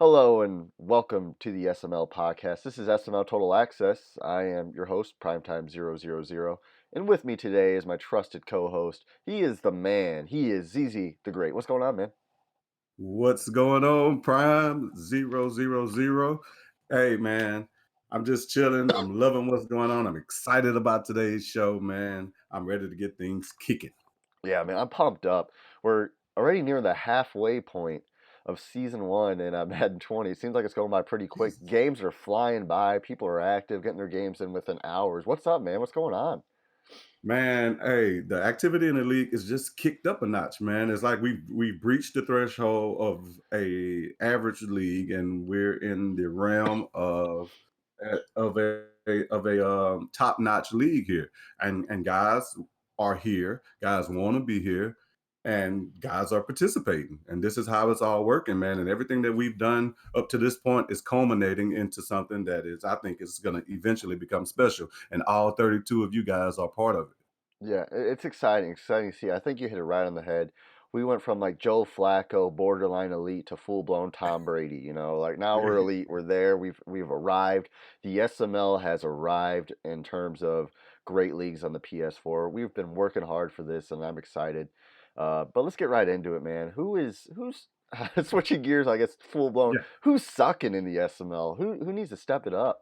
Hello and welcome to the SML podcast. This is SML Total Access. I am your host, Primetime000, and with me today is my trusted co-host. He is the man. He is ZZ the Great. What's going on, man? What's going on, Prime 000? Hey, man, I'm just chilling. I'm loving what's going on. I'm excited about today's show, man. I'm ready to get things kicking. Yeah, man, I'm pumped up. We're already near the halfway point of season one, and I'm Madden 20. It seems like it's going by pretty quick. Games are flying by. People are active, getting their games in within hours. What's up, man? What's going on? Man, hey, the activity in the league is just kicked up a notch, man. It's like we've breached the threshold of a average league, and we're in the realm of a top notch league here. And guys are here, guys want to be here, and guys are participating. And this is how it's all working, man. And everything that we've done up to this point is culminating into something that is, I think, is going to eventually become special. And all 32 of you guys are part of it. Yeah, it's exciting to see. I think you hit it right on the head. We went from like Joe Flacco, borderline elite, to full blown Tom Brady. Like now we're elite. We're there. We've arrived. The SML has arrived in terms of great leagues on the PS4. We've been working hard for this, and I'm excited. But let's get right into it, man. Who's switching gears? I guess full blown. Yeah. Who's sucking in the SML? Who needs to step it up?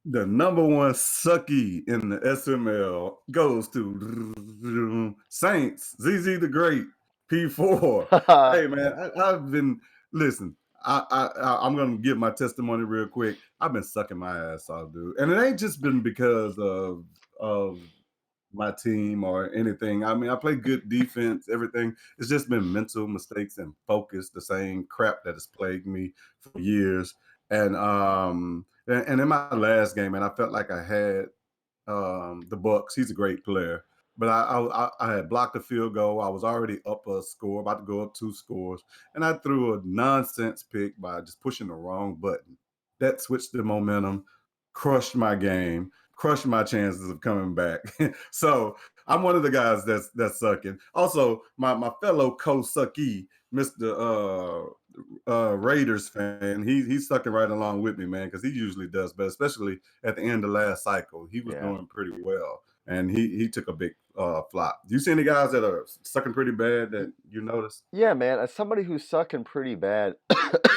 The number one sucky in the SML goes to Saints, ZZ the Great, P4. Hey, man, I've been, listen, I'm going to give my testimony real quick. I've been sucking my ass off, dude. And it ain't just been because of my team or anything. I mean, I play good defense, everything. It's just been mental mistakes and focus, the same crap that has plagued me for years. And in my last game, and I felt like I had the Bucks. He's a great player, but I had blocked a field goal. I was already up a score, about to go up 2 scores, and I threw a nonsense pick by just pushing the wrong button. That switched the momentum, crushed my game, crushed my chances of coming back. So I'm one of the guys that's sucking. Also, my fellow co-sucky, Mr. Raiders fan, he's sucking right along with me, man, because he usually does, but especially at the end of last cycle, he was Yeah. doing pretty well, and he took a big flop. Do you see any guys that are sucking pretty bad that you notice? Yeah, man. As somebody who's sucking pretty bad,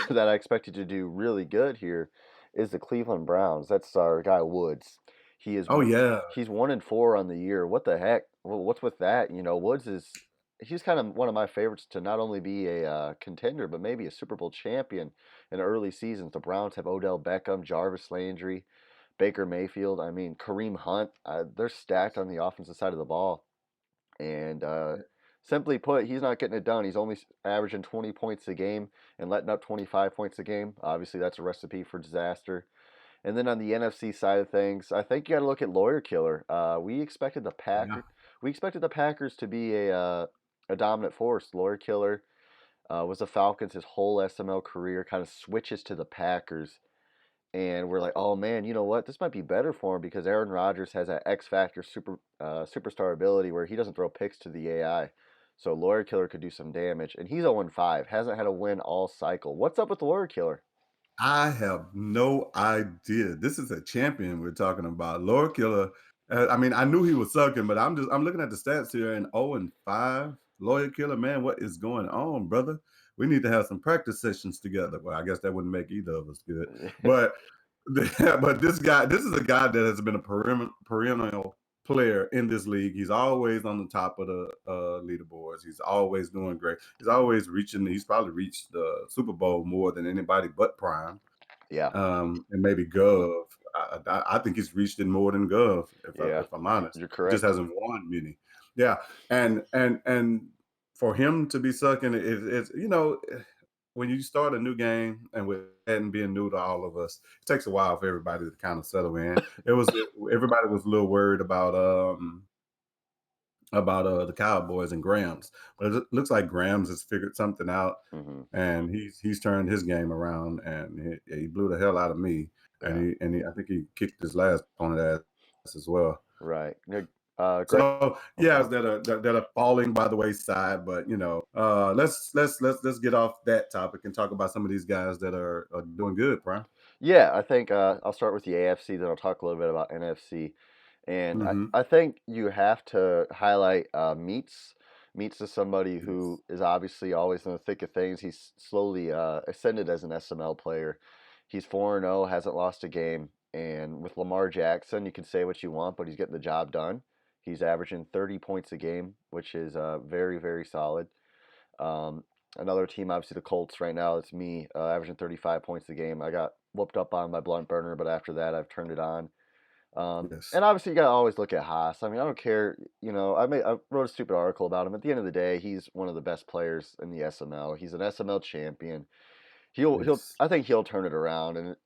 that I expected to do really good here, is the Cleveland Browns. That's our guy Woods. He is Oh yeah, he's 1-4 on the year. What the heck? Well, what's with that? Woods is he's kind of one of my favorites to not only be a contender but maybe a Super Bowl champion in early seasons. The Browns have Odell Beckham, Jarvis Landry, Baker Mayfield. I mean Kareem Hunt. They're stacked on the offensive side of the ball. And simply put, he's not getting it done. He's only averaging 20 points a game and letting up 25 points a game. Obviously, that's a recipe for disaster. And then on the NFC side of things, I think you got to look at Lawyer Killer. yeah. We expected the Packers to be a dominant force. Lawyer Killer was the Falcons his whole SML career. Kind of switches to the Packers, and we're like, oh man, you know what? This might be better for him because Aaron Rodgers has that X factor superstar ability where he doesn't throw picks to the AI. So Lawyer Killer could do some damage, and he's 0-5, hasn't had a win all cycle. What's up with the Lawyer Killer? I have no idea. This is a champion we're talking about. Lord Killer. I mean, I knew he was sucking, but I'm looking at the stats here and 0-5. Lawyer Killer, man, what is going on, brother? We need to have some practice sessions together. Well, I guess that wouldn't make either of us good. But but this is a guy that has been a perennial player in this league. He's always on the top of the leaderboards. He's always doing great. He's always reaching. He's probably reached the Super Bowl more than anybody but Prime, Yeah, and maybe Gov. I think he's reached it more than Gov. yeah, If I'm honest, you're he just correct. hasn't won many. Yeah, and for him to be sucking, it's when you start a new game and with and being new to all of us, it takes a while for everybody to kind of settle in. Everybody was a little worried about the Cowboys and Grams, but it looks like Grams has figured something out, Hmm. and he's turned his game around, and he blew the hell out of me, Yeah, I think he kicked his last opponent ass as well. right. Great. So yeah, Okay. that are falling by the wayside. But let's get off that topic and talk about some of these guys that are doing good, Brian. Yeah, I think I'll start with the AFC, then I'll talk a little bit about NFC. And Hmm. I think you have to highlight Meats. Meats is somebody Yes, who is obviously always in the thick of things. He's slowly ascended as an SML player. He's 4-0, hasn't lost a game. And with Lamar Jackson, you can say what you want, but he's getting the job done. He's averaging 30 points a game, which is very, very solid. Um, Another team, obviously the Colts right now, it's me averaging 35 points a game. I got whooped up on my blunt burner, but after that, I've turned it on. yes, And obviously, you got to always look at Haas. I mean, I don't care. I wrote a stupid article about him. At the end of the day, he's one of the best players in the SML. He's an SML champion. yes. I think he'll turn it around. And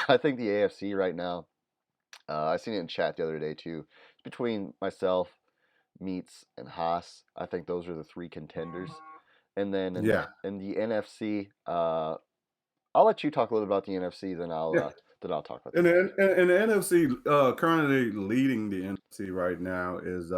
I think the AFC right now, I seen it in chat the other day too. It's between myself, Meats, and Haas. I think those are the three contenders. And then Yeah, in the NFC, I'll let you talk a little bit about the NFC, yeah. then I'll talk about the And AFC. the NFC, currently leading the NFC right now is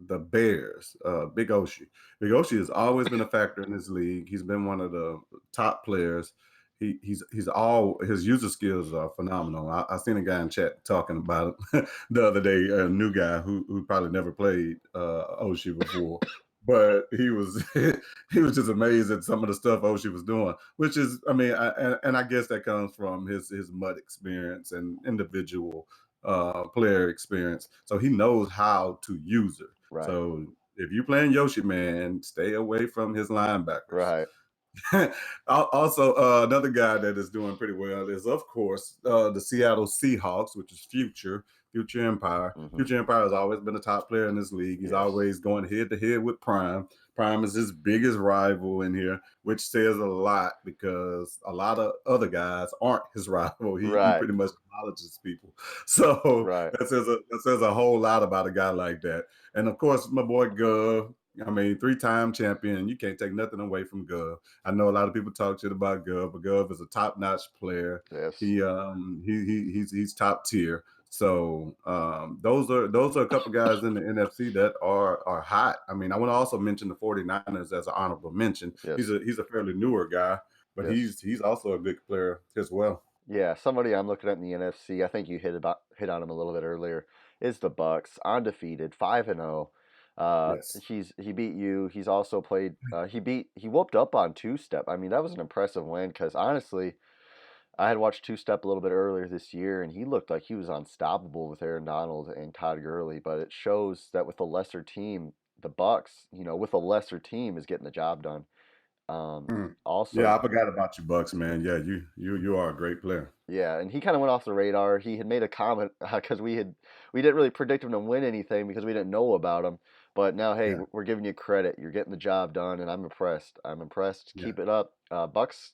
the Bears, Big Oshie. Big Oshie has always been a factor in this league. He's been one of the top players. He's all his user skills are phenomenal. I seen a guy in chat talking about it the other day, a new guy who probably never played Oshie before, but he was he was just amazed at some of the stuff Oshie was doing. Which is, I mean, and I guess that comes from his mud experience and individual player experience. So he knows how to use her. Right, So if you're playing Yoshi, man, stay away from his linebackers. right. Also, another guy that is doing pretty well is, of course, the Seattle Seahawks, which is Future Empire. Hmm. Future Empire has always been a top player in this league. He's Yes. always going head to head with Prime. Prime is his biggest rival in here, which says a lot because a lot of other guys aren't his rival. He Right, pretty much acknowledges people, so right. that says a whole lot about a guy like that. And of course, my boy Gov. I mean, three-time champion. You can't take nothing away from Gov. I know a lot of people talk shit about Gov, but Gov is a top-notch player. Yes. He's top tier. So those are a couple guys in the NFC that are hot. I mean, I want to also mention the 49ers as an honorable mention. He's Yes. a fairly newer guy, but Yes. he's also a good player as well. Yeah, somebody I'm looking at in the NFC, I think you hit on him a little bit earlier, is the Bucks, undefeated, 5-0. Yes. He beat you. He's also played. He whooped up on Two Step. I mean, that was an impressive win because honestly, I had watched Two Step a little bit earlier this year, and he looked like he was unstoppable with Aaron Donald and Todd Gurley. But it shows that with a lesser team, the Bucks, with a lesser team, is getting the job done. Um, Mm. Also, Yeah, I forgot about you, Bucks, man. Yeah, you are a great player. yeah, and he kind of went off the radar. He had made a comment because we didn't really predict him to win anything because we didn't know about him. But now, hey, Yeah, we're giving you credit. You're getting the job done, and I'm impressed. I'm impressed. yeah. Keep it up. Bucks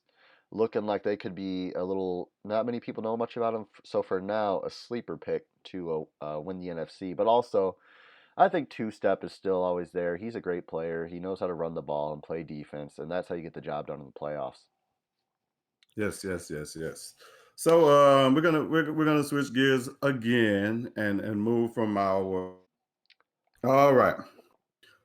looking like they could be a little. Not many people know much about them. So for now, a sleeper pick to win the NFC. But also, I think Two Step is still always there. He's a great player. He knows how to run the ball and play defense, and that's how you get the job done in the playoffs. Yes, yes, yes, yes. So we're gonna switch gears again and move from our. All right.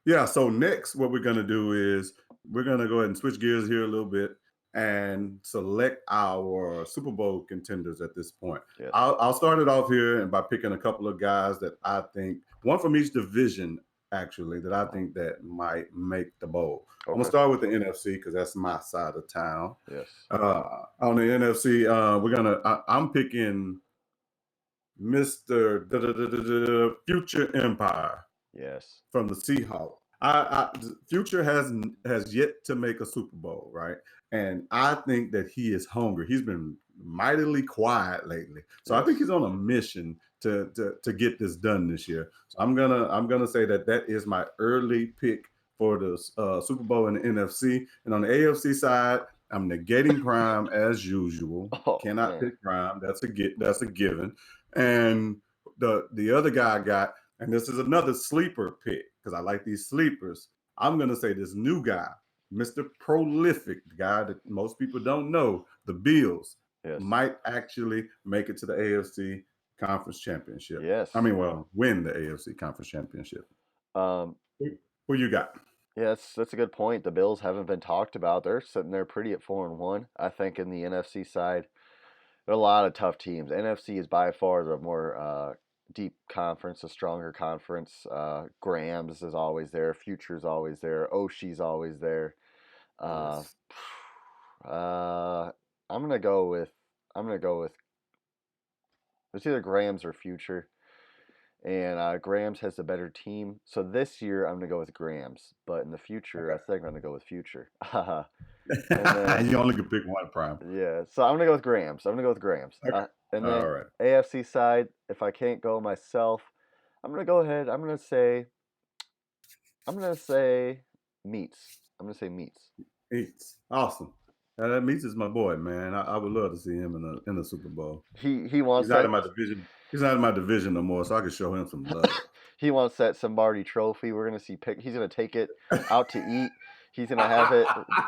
Yeah. So next, what we're gonna do is we're gonna go ahead and switch gears here a little bit and select our Super Bowl contenders at this point. Yes. I'll start it off here and by picking a couple of guys that I think one from each division actually that I Oh, think that might make the bowl. I'm gonna okay. start with the NFC because that's my side of town. Yes. On the NFC, I'm picking Mr. Future Empire Yes. from the Seahawks. Future has yet to make a Super Bowl, right? And I think that he is hungry. He's been mightily quiet lately, so I think Yes. he's on a mission to get this done this year. So I'm gonna say that is my early pick for the Super Bowl in the NFC. And on the AFC side, I'm negating Prime as usual. Oh Cannot man. pick Prime. That's a given. And the other guy I got, and this is another sleeper pick because I like these sleepers. I'm gonna say this new guy, Mr. Prolific, the guy that most people don't know, the Bills Yes. might actually make it to the AFC conference championship. I Yes. mean, well, win the AFC conference championship. Um, Who you got? yeah, that's a good point. The Bills haven't been talked about. They're sitting there pretty at 4-1. I think in the NFC side, there are a lot of tough teams. NFC is by far the more deep conference, a stronger conference. Grams is always there. Future's always there. Oshi's always there. Uh, Yes. I'm gonna go with I'm gonna go with it's either Grams or Future, and Grams has the better team. So this year I'm gonna go with Grams, but in the future I think I'm gonna go with Future. And then You only can pick one prime. yeah, so I'm gonna go with Grams. I'm gonna go with Grams. Okay. And then All right. AFC side, if I can't go myself, I'm gonna go ahead. I'm gonna say meats. I'm gonna say meats. Eats. Awesome. That Meats is my boy, man. I would love to see him in the Super Bowl. He He's wants not in that my division. He's not in my division no more, so I can show him some love. he wants that Sombardi trophy. We're gonna see pick. He's gonna take it out to eat. He's gonna have it Yeah.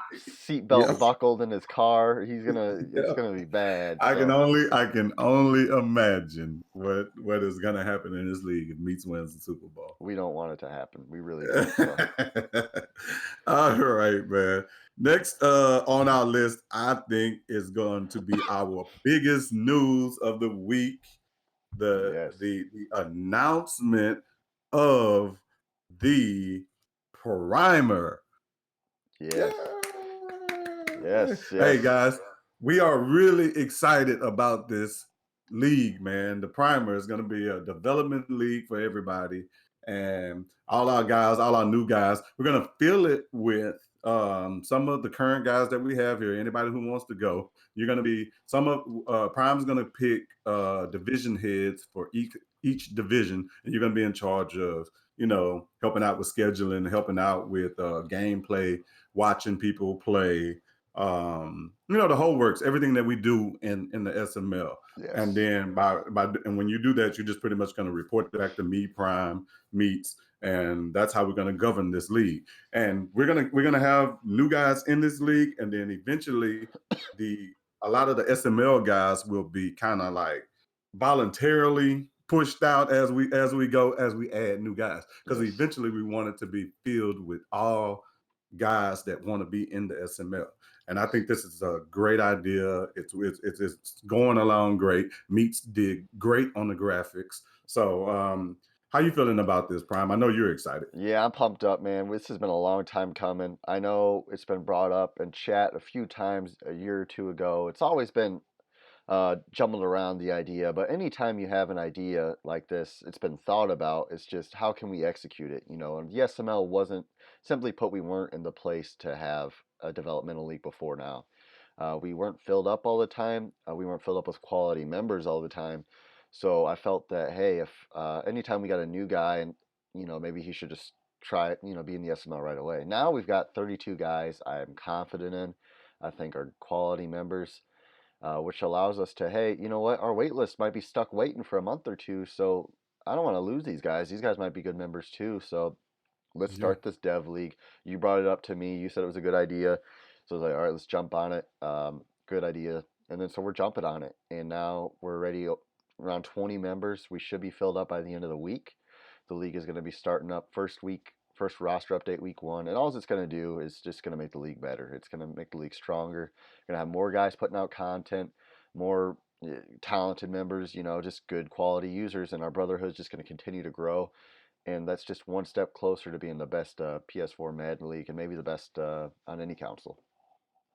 seatbelt buckled in his car. It's Yeah. gonna be bad. I So can only imagine what is gonna happen in this league if Meats wins the Super Bowl. we don't want it to happen. We really don't. So All right, man. Next on our list, I think is going to be our biggest news of the week. yes, The announcement of the primer. yes, Yay! yes, Hey yes. guys, we are really excited about this league, man. The primer is going to be a development league for everybody, and all our guys, all our new guys, we're going to fill it with some of the current guys that we have here. Anybody who wants to go, you're going to be some of Prime's going to pick division heads for each division, and you're going to be in charge of helping out with scheduling, helping out with gameplay, watching people play, the whole works, everything that we do in the SML. And Yes. then and when you do that, you're just pretty much going to report back to me, Prime, Meats, and that's how we're going to govern this league. And we're gonna have new guys in this league, and then eventually the a lot of the SML guys will be kind of like voluntarily pushed out as we add new guys, because Yes. eventually we want it to be filled with all guys that want to be in the SML. And I think this is a great idea. It's going along great. Meats did great on the graphics. So, how you feeling about this, Prime? I know you're excited. Yeah, I'm pumped up, man. This has been a long time coming. I know it's been brought up in chat a few times a year or two ago. It's always been jumbled around the idea, but anytime you have an idea like this, it's been thought about. It's just how can we execute it, And the SML wasn't simply put, we weren't in the place to have a developmental league before now. We weren't filled up all the time. We weren't filled up with quality members all the time. So I felt that hey, if anytime we got a new guy, and maybe he should just try it, be in the SML right away. Now we've got 32 guys. I'm confident in. I think are quality members, which allows us to, hey, you know what, our wait list might be stuck waiting for a month or two, so I don't want to lose these guys. These guys might be good members too. So let's Yeah. start this dev league. You brought it up to me. You said it was a good idea. So I was like, all right, let's jump on it. Good idea. And then so we're jumping on it. And now we're ready. Around 20 members. We should be filled up by the end of the week. The league is going to be starting up first roster update week 1. And all it's going to do is just going to make the league better. It's going to make the league stronger. We're going to have more guys putting out content, more talented members, just good quality users. And our brotherhood is just going to continue to grow, and that's just one step closer to being the best PS4 Madden League, and maybe the best on any console.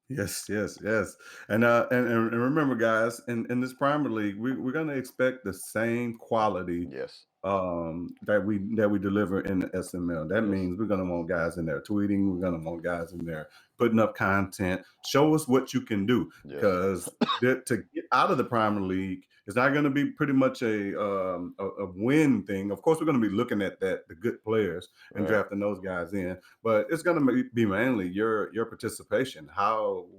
Yes, yes, yes. And remember, guys, in this Primer League, we're gonna expect the same quality Yes, that we deliver in the SML. That yes, means we're gonna want guys in there tweeting, we're gonna want guys in there putting up content. Show us what you can do, yes, because to get out of the Primer League is not gonna be pretty much a win thing. Of course, we're gonna be looking at the good players and right, drafting those guys in, but it's going to be mainly your participation,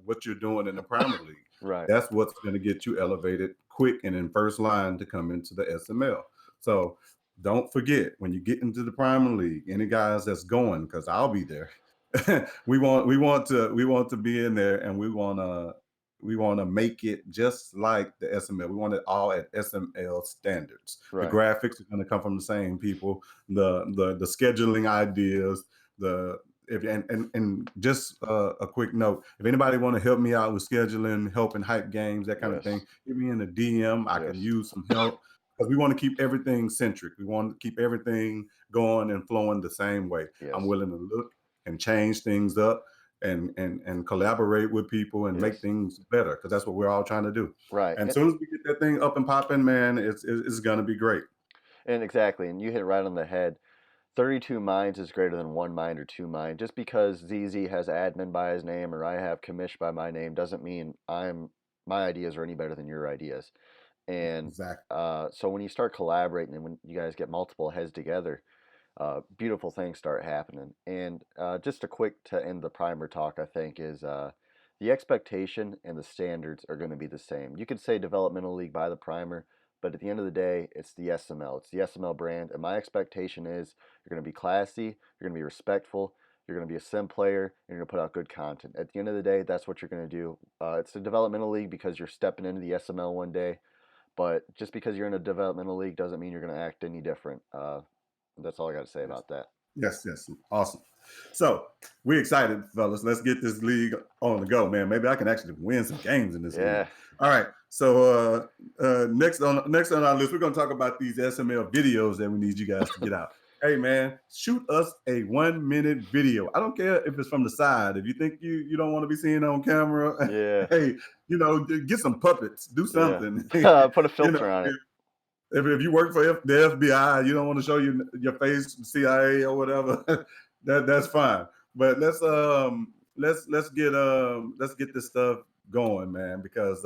what you're doing in the Primer League. right. That's what's going to get you elevated quick and in first line to come into the SML. So don't forget, when you get into the Primer League, any guys that's going, because I'll be there. We want to be in there, and we want we want to make it just like the SML. We want it all at SML standards. The Right. graphics are going to come from the same people. The scheduling ideas. The if and just a quick note: if anybody want to help me out with scheduling, helping hype games, that kind of thing, Yes. hit me in the DM. I can Yes. use some help because we want to keep everything centric. We want to keep everything going and flowing the same way. I'm Yes. willing to look and change things up and collaborate with people and make Yes. things better because that's what we're all trying to do. Right. And as soon as we get that thing up and popping, man, it's gonna be great. And exactly. And you hit it right on the head. 32 minds is greater than one mind or two mind. Just because ZZ has admin by his name or I have commish by my name doesn't mean my ideas are any better than your ideas. And Exactly. so when you start collaborating and when you guys get multiple heads together, beautiful things start happening. And just a quick to end the primer talk, I think, is the expectation and the standards are going to be the same. You could say developmental league by the primer, but at the end of the day, it's the SML. It's the SML brand. And my expectation is you're going to be classy, you're going to be respectful, you're going to be a sim player, and you're going to put out good content. At the end of the day, that's what you're going to do. It's a developmental league because you're stepping into the SML one day. But just because you're in a developmental league doesn't mean you're going to act any different. That's all I got to say Yes. about that. Yes, yes. Awesome. So we're excited, fellas. Let's get this league on the go, man. Maybe I can actually win some games in this league. Yeah, All right. So next on our list, we're gonna talk about these SML videos that we need you guys to get out. Hey man, shoot us a 1 minute video. I don't care if it's from the side. If you think you don't want to be seen on camera, yeah, hey, get some puppets, do yeah. something. Put a you know, filter on it. if you work for the FBI, you don't want to show your face, CIA or whatever. That's fine. But let's get this stuff going, man, because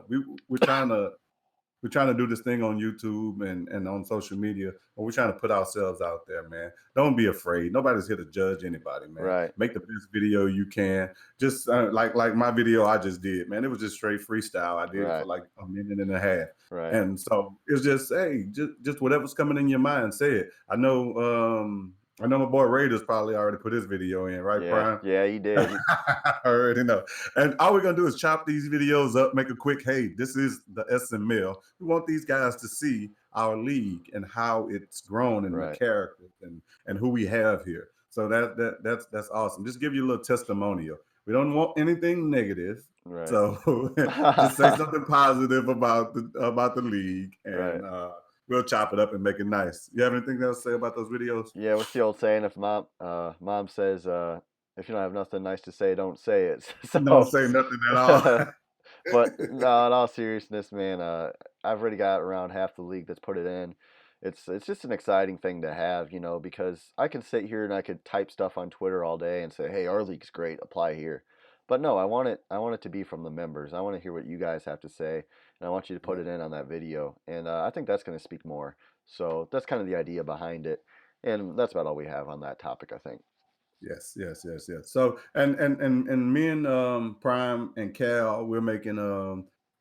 we're trying to do this thing on YouTube and on social media, but we're trying to put ourselves out there, man. Don't be afraid. Nobody's here to judge anybody, man. Right, Make the best video you can. Just like my video I just did, man. It was just straight freestyle. I did it for right, like a minute and a half. right. And so it's just, hey, just whatever's coming in your mind, say it. I know my boy Raiders probably already put his video in, right, Yeah, Prime? yeah, you did. I already know. And all we're gonna do is chop these videos up, make a quick, hey, this is the SML. We want these guys to see our league and how it's grown and the Right, characters and who we have here. So that's awesome. Just give you a little testimonial. We don't want anything negative. right, So just say something positive about the league right. and we'll chop it up and make it nice. You have anything else to say about those videos? Yeah, what's the old saying? If mom says, if you don't have nothing nice to say, don't say it. Don't So, say nothing at all. but no, in all seriousness, man, I've already got around half the league that's put it in. It's just an exciting thing to have, because I can sit here and I could type stuff on Twitter all day and say, "Hey, our league's great, apply here." But no, I want it to be from the members. I want to hear what you guys have to say, and I want you to put Yeah. it in on that video. And I think that's going to speak more. So that's kind of the idea behind it, and that's about all we have on that topic, I think. Yes, yes, yes, yes. So and me and Prime and Cal, we're making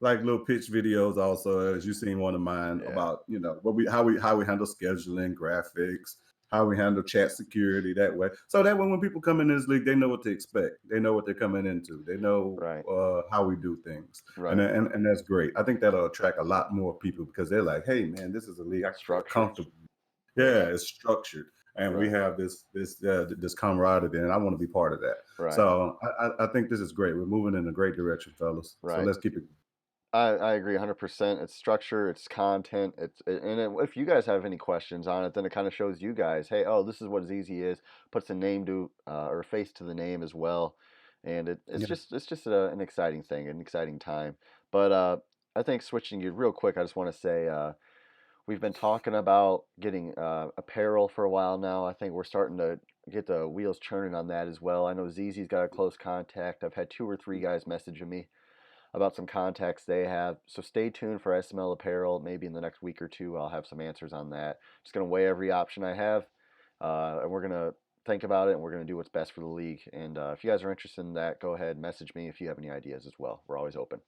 like little pitch videos also, as you seen one of mine Yeah, about what we handle scheduling, graphics, how we handle chat security that way. So that when people come in this league, they know what to expect. They know what they're coming into. They know right, how we do things. And, right. and and that's great. I think that'll attract a lot more people because they're like, hey man, this is a league I can feel Structured. comfortable. Yes, Yeah, it's structured, and we right, have this camaraderie, and I want to be part of that. right, So I think this is great. We're moving in a great direction, fellas. So right. let's keep it. I agree 100%. It's structure, it's content, if you guys have any questions on it, then it kind of shows you guys, hey, oh, this is what ZZ is, puts a name to or a face to the name as well, and it's Yeah, just an exciting thing, an exciting time. But I think switching gears real quick, I just want to say we've been talking about getting apparel for a while now. I think we're starting to get the wheels churning on that as well. I know ZZ's got a close contact. I've had two or three guys messaging me about some contacts they have. So stay tuned for SML Apparel. Maybe in the next week or two, I'll have some answers on that. Just going to weigh every option I have, and we're going to think about it, and we're going to do what's best for the league. And if you guys are interested in that, go ahead, message me if you have any ideas as well. We're always open.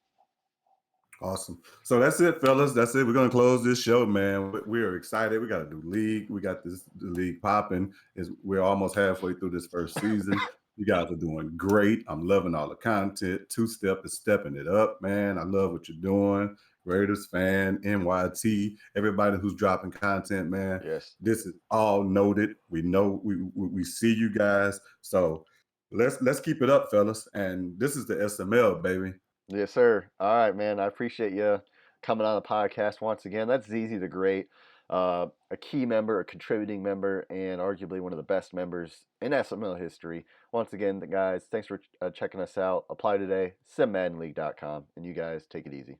awesome. So that's it, fellas. That's it. We're gonna close this show, man. We are excited. We got a new league. We got the league popping. Is we're almost halfway through this first season. You guys are doing great. I'm loving all the content. Two Step is stepping it up, man. I love what you're doing. Raiders fan, NYT, everybody who's dropping content, man. Yes. This is all noted. We know we see you guys. So let's keep it up, fellas. And this is the SML, baby. Yes, sir. All right, man. I appreciate you coming on the podcast once again. That's ZZ the Great, a key member, a contributing member, and arguably one of the best members in SML history. Once again, guys, thanks for checking us out. Apply today, simmaddenleague.com, and you guys take it easy.